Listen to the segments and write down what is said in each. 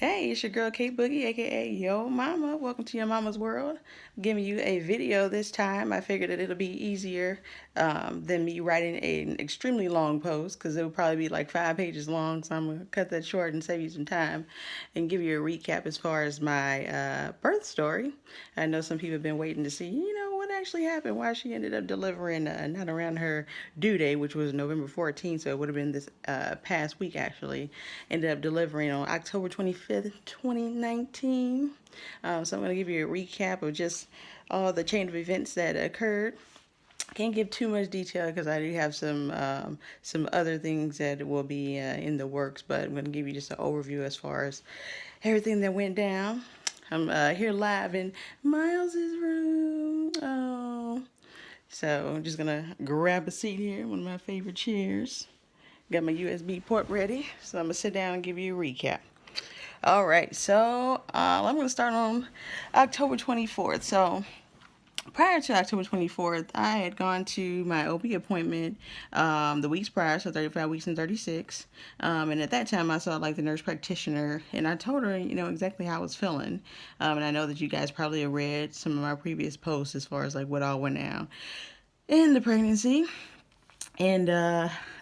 Hey, it's your girl K Boogie, aka Yo Mama. Welcome to your mama's world. I'm giving you a video this time. I figured that it'll be easier than me writing an extremely long post because it will probably be like 5 pages long. So I'm gonna cut that short and save you some time and give you a recap as far as my birth story. I know some people have been waiting to see, what actually happened, why she ended up delivering not around her due date, which was November 14th, so it would have been this past week actually. Ended up delivering on October 25th, 2019. So I'm going to give you a recap of just all the chain of events that occurred. Can't give too much detail because I do have some other things that will be in the works, but I'm going to give you just an overview as far as everything that went down. I'm here live in Miles's room. Oh, so I'm just gonna grab a seat here, one of my favorite chairs. Got my USB port ready, so I'm gonna sit down and give you a recap. All right, so I'm gonna start on October 24th. So prior to October 24th, I had gone to my OB appointment the weeks prior, so 35 weeks and 36. And at that time, I saw like the nurse practitioner, and I told her, exactly how I was feeling. And I know that you guys probably have read some of my previous posts as far as like what all went down in the pregnancy. And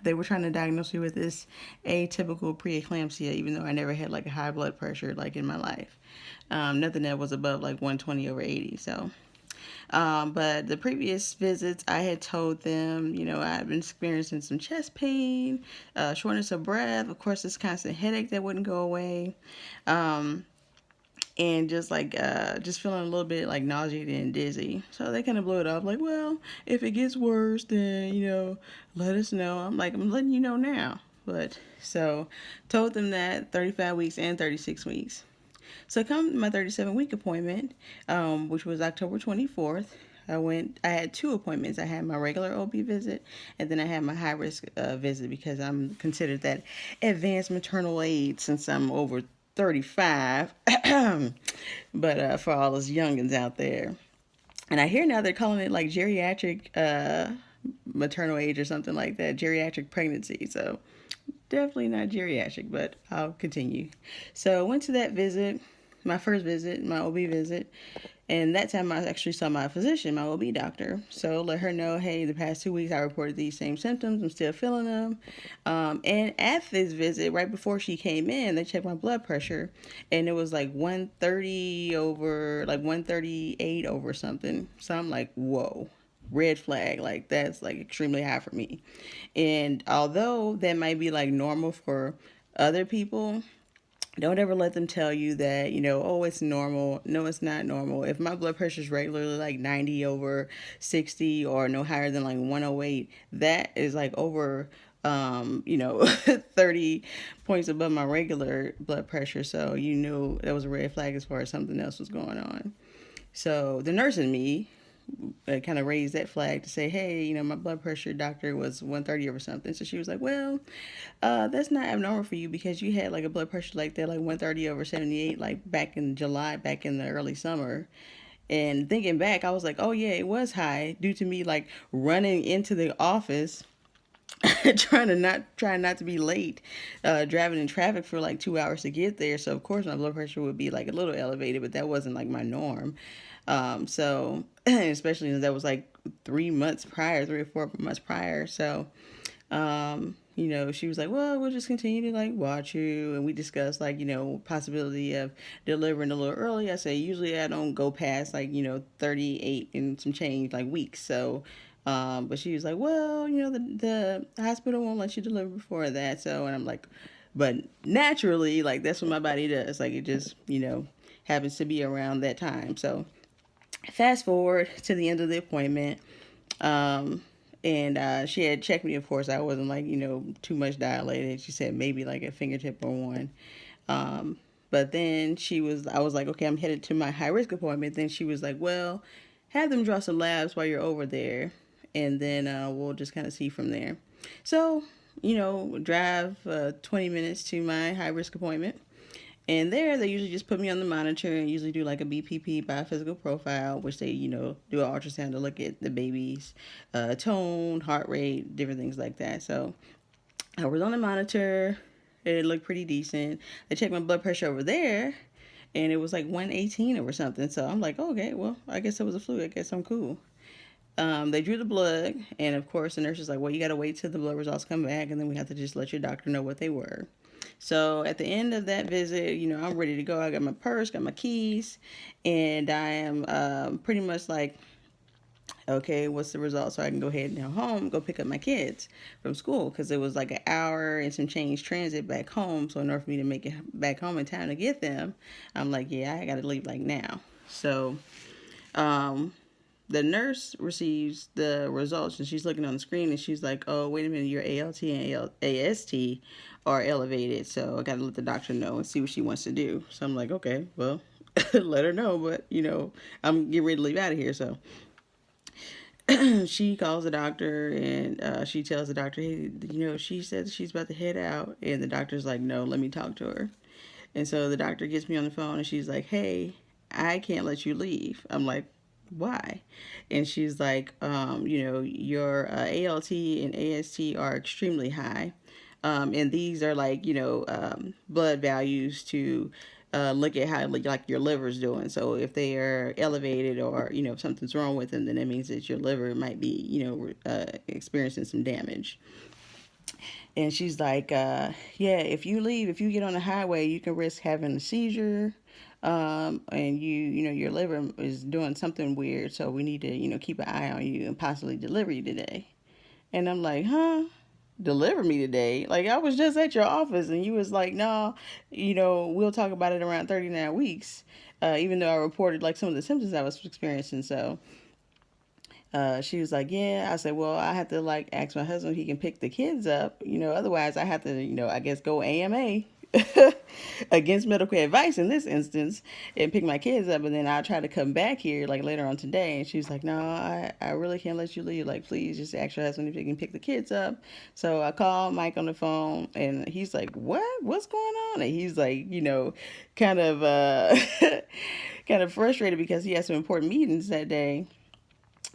they were trying to diagnose me with this atypical preeclampsia, even though I never had like a high blood pressure like in my life. Nothing that was above like 120/80. So but the previous visits, I had told them, I had been experiencing some chest pain, shortness of breath, of course, this constant headache that wouldn't go away, and just feeling a little bit like nauseated and dizzy. So they kind of blew it off, like, well, if it gets worse, then let us know. I'm like, I'm letting you know now. But so told them that 35 weeks and 36 weeks. So come my 37-week appointment, which was October 24th. I had two appointments. I had my regular OB visit, and then I had my high risk visit because I'm considered that advanced maternal age since I'm over 35. But for all those youngins out there. And I hear now they're calling it like geriatric maternal age or something like that, geriatric pregnancy. So definitely not geriatric, but I'll continue. So I went to that visit, my first visit, my OB visit, and that time I actually saw my physician, my OB doctor. So let her know, hey, the past 2 weeks I reported these same symptoms. I'm still feeling them. And at this visit, right before she came in, they checked my blood pressure, and it was like 130 over, like 138 over something. So I'm like, whoa, red flag, like that's like extremely high for me. And although that might be like normal for other people, don't ever let them tell you that, oh, it's normal. No, it's not normal. If my blood pressure is regularly like 90 over 60 or no higher than like 108, that is like over 30 points above my regular blood pressure. So you knew that was a red flag as far as something else was going on. So the nurse in me kind of raised that flag to say, hey, my blood pressure doctor was 130 over something. So she was like, well, that's not abnormal for you because you had like a blood pressure like that, like 130 over 78, like back in July, back in the early summer. And thinking back, I was like, oh yeah, it was high due to me like running into the office trying not to be late, driving in traffic for like 2 hours to get there. So of course my blood pressure would be like a little elevated, but that wasn't like my norm. So especially since that was like 3 months prior, 3 or 4 months prior. So she was like, well, we'll just continue to like watch you. And we discussed like, possibility of delivering a little early. I say, usually I don't go past like, 38 and some change like weeks. So, but she was like, well, the hospital won't let you deliver before that. So, and I'm like, but naturally, like that's what my body does. Like it just, happens to be around that time. So fast forward to the end of the appointment. And she had checked me, of course. I wasn't like, too much dilated. She said maybe like a fingertip or one. But then I was like, okay, I'm headed to my high risk appointment. Then she was like, well, have them draw some labs while you're over there. And then we'll just kind of see from there. So, drive 20 minutes to my high risk appointment. And there, they usually just put me on the monitor and usually do like a BPP, biophysical profile, which they, do an ultrasound to look at the baby's tone, heart rate, different things like that. So I was on the monitor, It looked pretty decent. They checked my blood pressure over there, and it was like 118 or something. So I'm like, okay, well, I guess it was a flu. I guess I'm cool. They drew the blood, and of course, the nurse was like, well, you got to wait till the blood results come back, and then we have to just let your doctor know what they were. So at the end of that visit, I'm ready to go. I got my purse, got my keys, and I am pretty much like, okay, what's the result? So I can go ahead and go home, go pick up my kids from school, because it was like an hour and some change transit back home. So in order for me to make it back home in time to get them, I'm like, yeah, I got to leave like now. So um, the nurse receives the results, and she's looking on the screen, and she's like, oh, wait a minute, your ALT and AST are elevated. So I got to let the doctor know and see what she wants to do. So I'm like, okay, well, let her know. But, I'm getting ready to leave out of here. So she calls the doctor, and she tells the doctor, hey, she said she's about to head out. And the doctor's like, no, let me talk to her. And so the doctor gets me on the phone, and she's like, hey, I can't let you leave. I'm like, why? And she's like, your ALT and AST are extremely high. And these are like, blood values to look at how like your liver's doing. So if they are elevated, or if something's wrong with them, then that means that your liver might be experiencing some damage. And she's like, yeah, if you get on the highway, you can risk having a seizure. And your liver is doing something weird, so we need to keep an eye on you and possibly deliver you today. And I'm like, huh? Deliver me today? Like, I was just at your office, and you was like, no, we'll talk about it around 39 weeks. Even though I reported like some of the symptoms I was experiencing. So she was like, yeah. I said, well, I have to like ask my husband if he can pick the kids up. Otherwise I have to, I guess go AMA against medical advice in this instance, and pick my kids up. And then I'll try to come back here like later on today. And she was like, no, I really can't let you leave. Like, please just ask your husband if he can pick the kids up. So I called Mike on the phone, and he's like, what's going on? And he's like, kind of, kind of frustrated because he has some important meetings that day.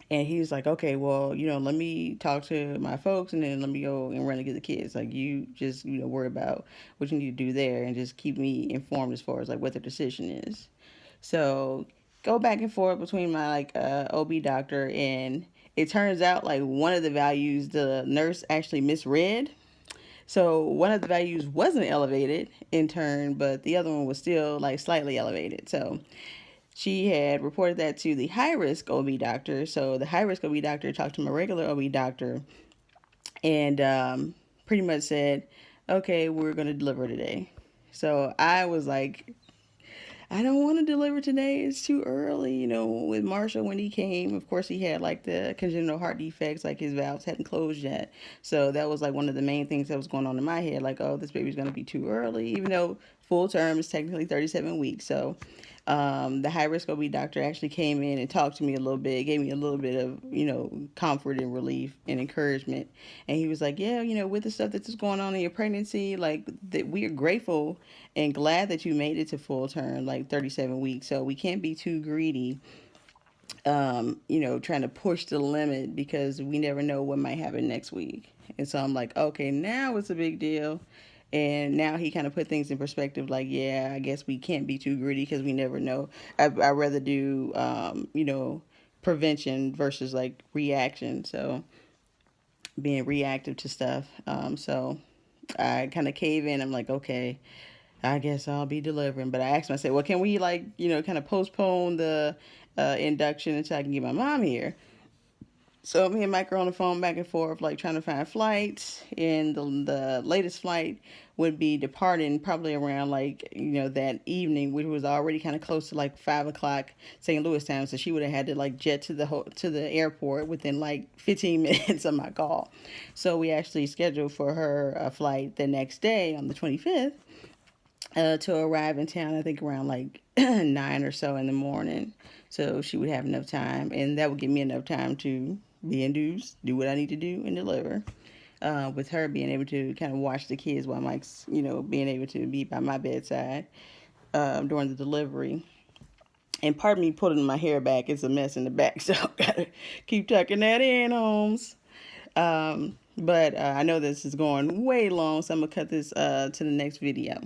And he was like, okay, well, let me talk to my folks, and then let me go and run and get the kids. Like, you just, worry about what you need to do there, and just keep me informed as far as like what the decision is. So go back and forth between my like OB doctor, and it turns out like one of the values the nurse actually misread. So one of the values wasn't elevated in turn, but the other one was still like slightly elevated. So she had reported that to the high risk OB doctor. So the high risk OB doctor talked to my regular OB doctor, and pretty much said, okay, we're going to deliver today. So I was like, I don't want to deliver today. It's too early. With Marshall, when he came, of course, he had like the congenital heart defects, like his valves hadn't closed yet. So that was like one of the main things that was going on in my head. Like, oh, this baby's going to be too early, even though full term is technically 37 weeks. So the high risk OB doctor actually came in and talked to me a little bit, gave me a little bit of, comfort and relief and encouragement. And he was like, yeah, with the stuff that's going on in your pregnancy, like that, we are grateful and glad that you made it to full term, like 37 weeks. So we can't be too greedy, trying to push the limit, because we never know what might happen next week. And so I'm like, okay, now it's a big deal. And now he kind of put things in perspective, like, yeah, I guess we can't be too greedy because we never know. I'd rather do, prevention versus like reaction. So being reactive to stuff. So I kind of cave in. I'm like, okay, I guess I'll be delivering. But I asked myself, well, can we like, kind of postpone the induction until I can get my mom here? So me and Mike are on the phone back and forth, like trying to find flights. And the latest flight would be departing probably around like, that evening, which was already kind of close to like 5 o'clock St. Louis time. So she would have had to like jet to the airport within like 15 minutes of my call. So we actually scheduled for her a flight the next day on the 25th. To arrive in town, I think around like 9 or so in the morning. So she would have enough time, and that would give me enough time to be induced, do what I need to do, and deliver. With her being able to kind of watch the kids while Mike's, being able to be by my bedside during the delivery. And part of me pulling my hair back, it's a mess in the back, so I gotta keep tucking that in, Holmes. But I know this is going way long, so I'm going to cut this to the next video.